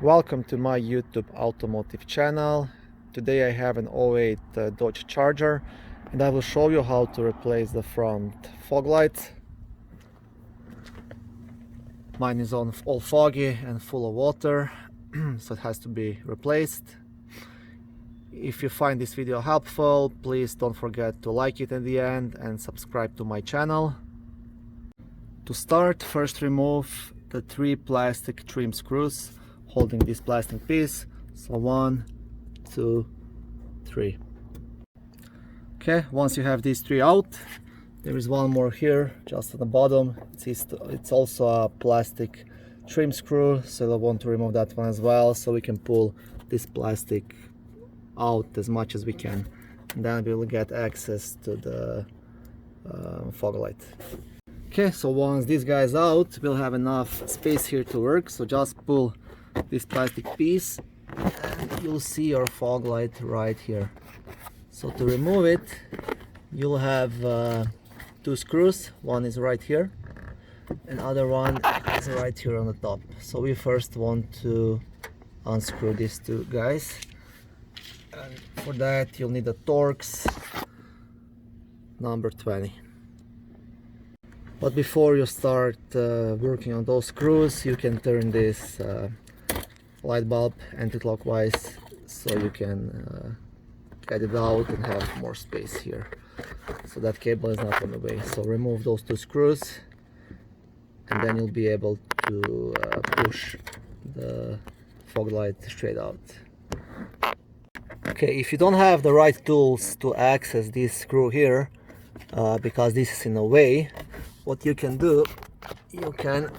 Welcome to my YouTube automotive channel. Today I have an '08 Dodge Charger and I will show you how to replace the front fog light. Mine is all foggy and full of water, so it has to be replaced. If you find this video helpful, please don't forget to like it at the end and subscribe to my channel. To start, first remove the 3 plastic trim screws holding this plastic piece. So 1, 2, 3. Okay, once you have these 3 out, there is one more here just at the bottom. It's also a plastic trim screw, so I want to remove that one as well, so we can pull this plastic out as much as we can, and then we will get access to the fog light. Okay, so once this guy is out, we'll have enough space here to work, so just pull this plastic piece and you'll see your fog light right here. So to remove it, you'll have 2 screws. One is right here and other one is right here on the top. So we first want to unscrew these 2 guys, and for that you'll need a Torx number 20. But before you start working on those screws, you can turn this light bulb anti-clockwise so you can get it out and have more space here, so that cable is not on the way. So remove those 2 screws and then you'll be able to push the fog light straight out. Okay, if you don't have the right tools to access this screw here, because this is in the way, what you can do, you can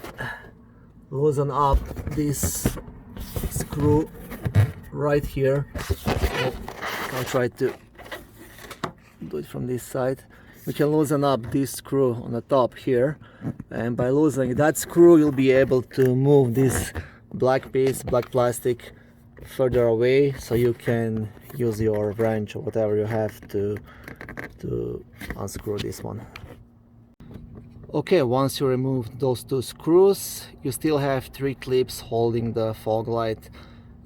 loosen up this screw right here. So I'll try to do it from this side. We can loosen up this screw on the top here, and by loosening that screw you'll be able to move this black piece, black plastic, further away, so you can use your wrench or whatever you have to unscrew this one. Okay, once you remove those 2 screws, you still have 3 clips holding the fog light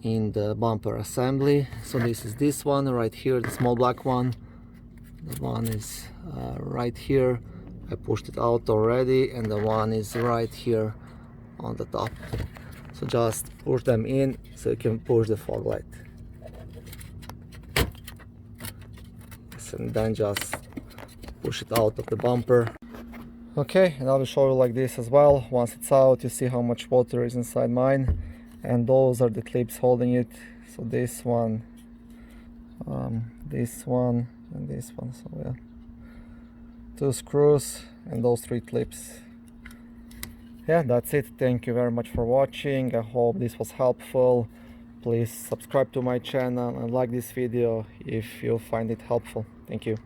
in the bumper assembly. So this one right here, the small black one. The one is right here. I pushed it out already, and the one is right here on the top. So just push them in so you can push the fog light. Yes, and then just push it out of the bumper. Okay, and I will show you like this as well. Once it's out, you see how much water is inside mine, and those are the clips holding it. So this one, this one, and this one. So yeah, 2 screws and those 3 clips. Yeah, that's it. Thank you very much for watching. I hope this was helpful. Please subscribe to my channel and like this video if you find it helpful. Thank you.